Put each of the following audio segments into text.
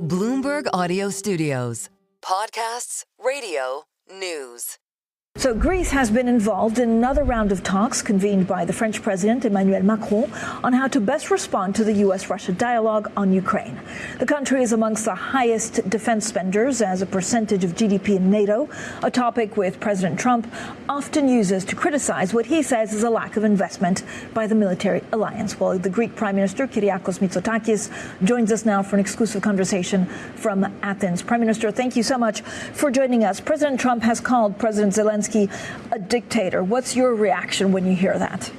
Bloomberg Audio Studios. Podcasts, radio, news. So Greece has been involved in another round of talks convened by the French President Emmanuel Macron on how to best respond to the U.S.-Russia dialogue on Ukraine. The country is amongst the highest defense spenders as a percentage of GDP in NATO, a topic which President Trump often uses to criticize what he says is a lack of investment by the military alliance. Well, the Greek Prime Minister Kyriakos Mitsotakis joins us now for an exclusive conversation from Athens. Prime Minister, thank you so much for joining us. President Trump has called President Zelenskiy a dictator. What's your reaction when you hear that?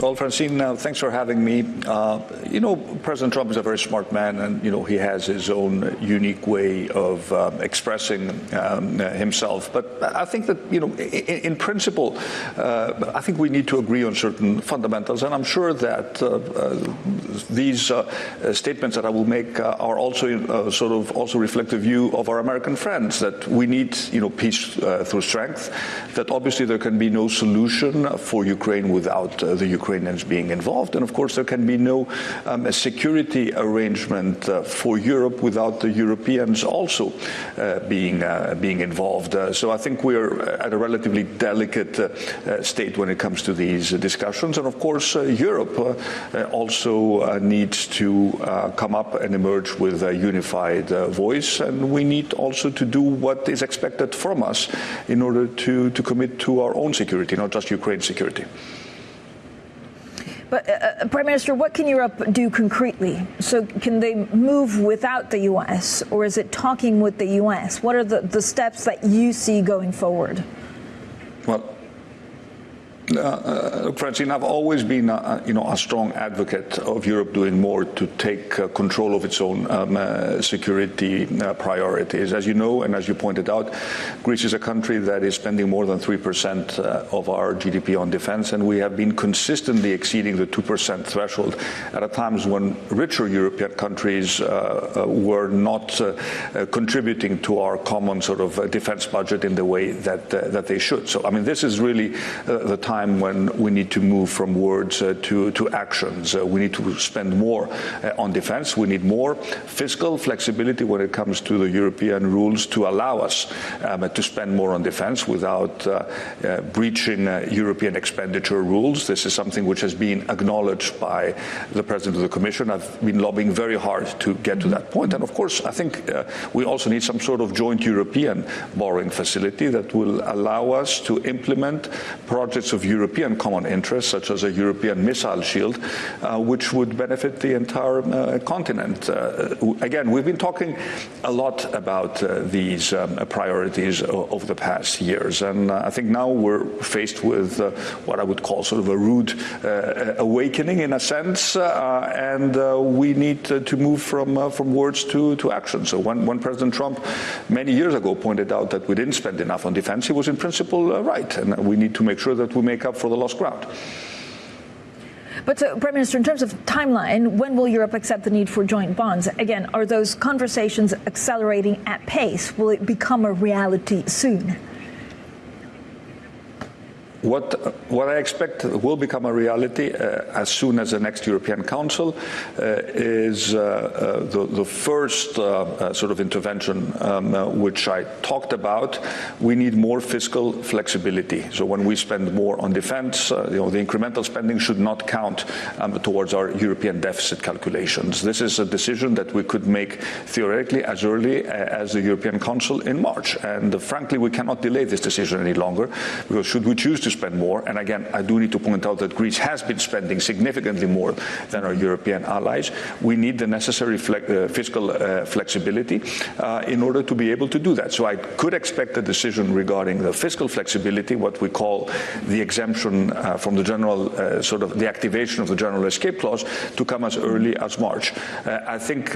Well, Francine, thanks for having me. President Trump is a very smart man, and, he has his own unique way of expressing himself. But I think that, in principle, I think we need to agree on certain fundamentals. And I'm sure that these statements that I will make are also also reflect the view of our American friends, that we need, peace through strength, that obviously there can be no solution for Ukraine without the Ukrainians being involved. And of course, there can be no security arrangement for Europe without the Europeans also being involved. So I think we're at a relatively delicate state when it comes to these discussions. And of course, Europe also needs to come up and emerge with a unified voice. And we need also to do what is expected from us in order to commit to our own security, not just Ukraine's security. But, Prime Minister, what can Europe do concretely? So can they move without the U.S., or is it talking with the U.S.? What are the steps that you see going forward? Well, Francine, I've always been, a strong advocate of Europe doing more to take control of its own security priorities. As you know, and as you pointed out, Greece is a country that is spending more than 3% of our GDP on defense, and we have been consistently exceeding the 2% threshold at times when richer European countries were not contributing to our common sort of defense budget in the way that they should. So, I mean, this is really the time when we need to move from words to actions. We need to spend more on defense. We need more fiscal flexibility when it comes to the European rules to allow us to spend more on defense without breaching European expenditure rules. This is something which has been acknowledged by the President of the Commission. I've been lobbying very hard to get to that point. And of course, I think we also need some sort of joint European borrowing facility that will allow us to implement projects of European common interest, such as a European missile shield, which would benefit the entire continent. Again, we've been talking a lot about these priorities over the past years, and I think now we're faced with what I would call sort of a rude awakening in a sense, and we need to move from words to action. So when President Trump many years ago pointed out that we didn't spend enough on defense, he was in principle right, and we need to make sure that we make up for the lost ground. But, Prime Minister, in terms of timeline, when will Europe accept the need for joint bonds? Again, are those conversations accelerating at pace? Will it become a reality soon? What I expect will become a reality as soon as the next European Council is the first sort of intervention which I talked about. We need more fiscal flexibility. So when we spend more on defense, the incremental spending should not count towards our European deficit calculations. This is a decision that we could make theoretically as early as the European Council in March. And frankly, we cannot delay this decision any longer, because should we choose to spend more, and again, I do need to point out that Greece has been spending significantly more than our European allies, we need the necessary fiscal flexibility in order to be able to do that. So I could expect a decision regarding the fiscal flexibility, what we call the exemption from the general the activation of the general escape clause, to come as early as March. I think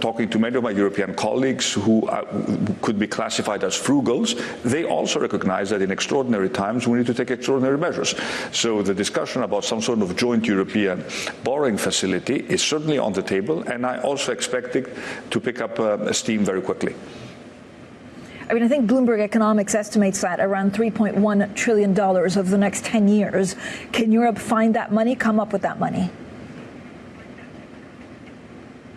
talking to many of my European colleagues who could be classified as frugals, they also recognize that in extraordinary times we need to take extraordinary measures. So the discussion about some sort of joint European borrowing facility is certainly on the table, and I also expect it to pick up steam very quickly. I mean, I think Bloomberg Economics estimates that around $3.1 trillion over the next 10 years. Can Europe find that money, come up with that money?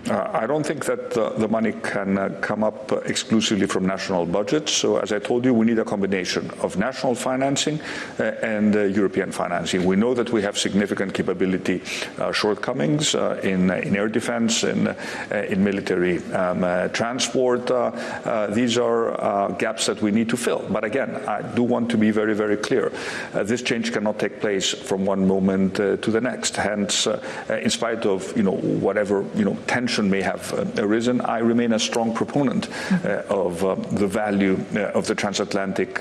I don't think that the money can come up exclusively from national budgets. So as I told you, we need a combination of national financing and European financing. We know that we have significant capability shortcomings in air defense, in military transport. These are gaps that we need to fill. But again, I do want to be very, very clear. This change cannot take place from one moment to the next. Hence, in spite of whatever tension may have arisen, I remain a strong proponent of the value of the transatlantic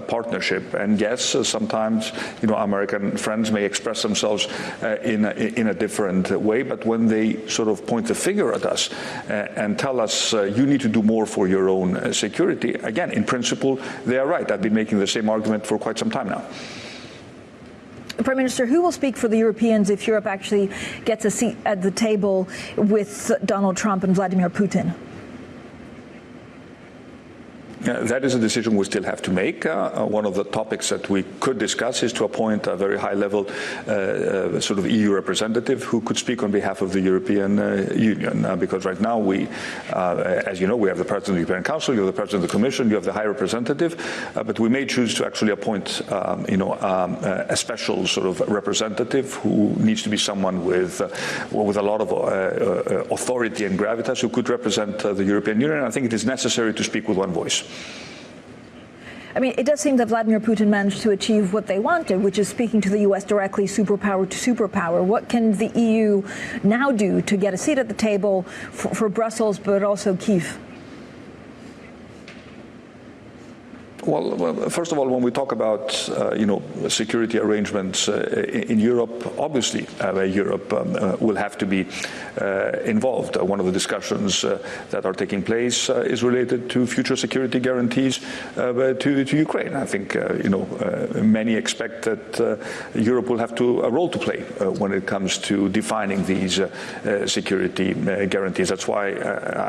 partnership. And yes, sometimes American friends may express themselves in a different way, but when they sort of point the finger at us and tell us you need to do more for your own security, again, in principle, they are right. I've been making the same argument for quite some time now. Prime Minister, who will speak for the Europeans if Europe actually gets a seat at the table with Donald Trump and Vladimir Putin? That is a decision we still have to make. One of the topics that we could discuss is to appoint a very high-level sort of EU representative who could speak on behalf of the European Union. Because right now we, as you know, we have the President of the European Council, you have the President of the Commission, you have the High Representative, but we may choose to actually appoint, a special sort of representative who needs to be someone with a lot of authority and gravitas who could represent the European Union. And I think it is necessary to speak with one voice. I mean, it does seem that Vladimir Putin managed to achieve what they wanted, which is speaking to the U.S. directly, superpower to superpower. What can the EU now do to get a seat at the table for Brussels, but also Kyiv? Well, first of all, when we talk about security arrangements in Europe, obviously Europe will have to be involved. One of the discussions that are taking place is related to future security guarantees to Ukraine. I think many expect that Europe will have a role to play when it comes to defining these security guarantees. That's why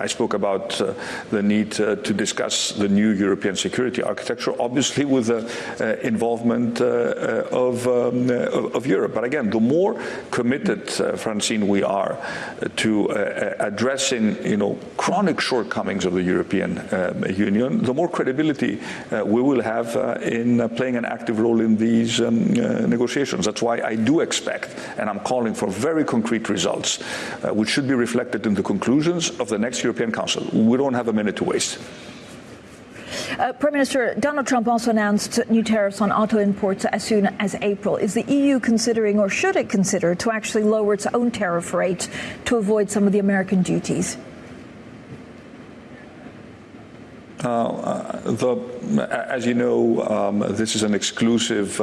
I spoke about the need to discuss the new European security architecture, obviously with the involvement of Europe. But again, the more committed, Francine, we are to addressing chronic shortcomings of the European Union, the more credibility we will have in playing an active role in these negotiations. That's why I do expect, and I'm calling for very concrete results, which should be reflected in the conclusions of the next European Council. We don't have a minute to waste. Prime Minister, Donald Trump also announced new tariffs on auto imports as soon as April. Is the EU considering, or should it consider, to actually lower its own tariff rate to avoid some of the American duties? As you know, this is an exclusive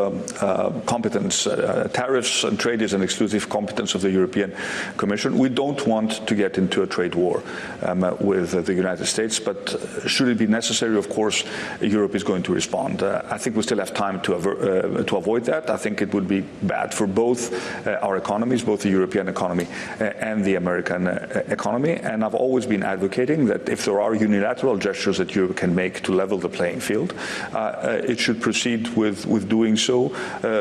competence. Tariffs and trade is an exclusive competence of the European Commission. We don't want to get into a trade war with the United States, but should it be necessary, of course, Europe is going to respond. I think we still have time to avoid that. I think it would be bad for both our economies, both the European economy and the American economy. And I've always been advocating that if there are unilateral gestures that Europe can make to level the playing field, it should proceed with doing so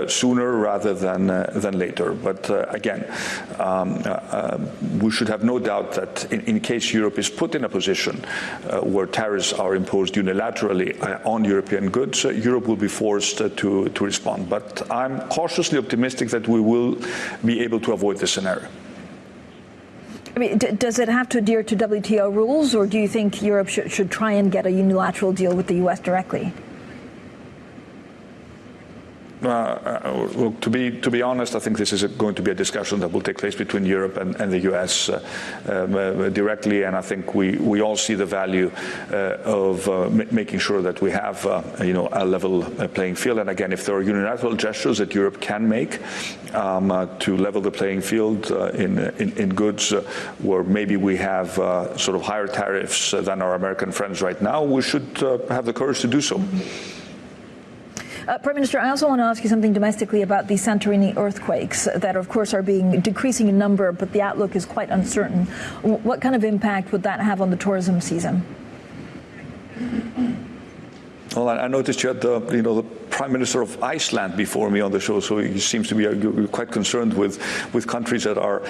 sooner rather than later. But again, we should have no doubt that in case Europe is put in a position where tariffs are imposed unilaterally on European goods, Europe will be forced to respond. But I'm cautiously optimistic that we will be able to avoid this scenario. I mean, does it have to adhere to WTO rules, or do you think Europe should try and get a unilateral deal with the U.S. directly? Well, to be honest, I think this is going to be a discussion that will take place between Europe and the U.S. Directly, and I think we all see the value of making sure that we have a level playing field. And again, if there are unilateral gestures that Europe can make to level the playing field in goods where maybe we have sort of higher tariffs than our American friends right now, we should have the courage to do so. Prime Minister, I also want to ask you something domestically about the Santorini earthquakes that, of course, are decreasing in number, but the outlook is quite uncertain. What kind of impact would that have on the tourism season? Well, I noticed you had the Prime Minister of Iceland before me on the show, so he seems to be quite concerned with countries that are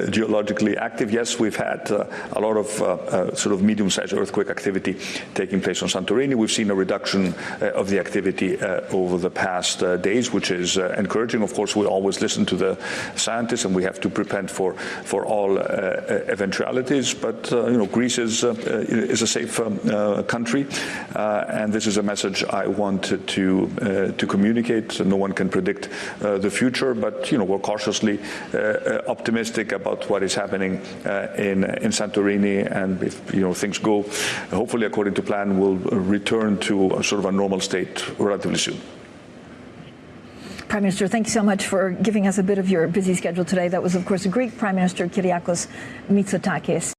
geologically active. Yes, we've had a lot of sort of medium-sized earthquake activity taking place on Santorini. We've seen a reduction of the activity over the past days, which is encouraging. Of course, we always listen to the scientists, and we have to prepare for all eventualities. But Greece is a safe country, and this is a message I wanted to communicate. No one can predict the future, but we're cautiously optimistic about what is happening in Santorini, and if things go hopefully according to plan, we'll return to a sort of a normal state relatively soon. Prime Minister, thank you so much for giving us a bit of your busy schedule today. That was, of course, Greek Prime Minister Kyriakos Mitsotakis.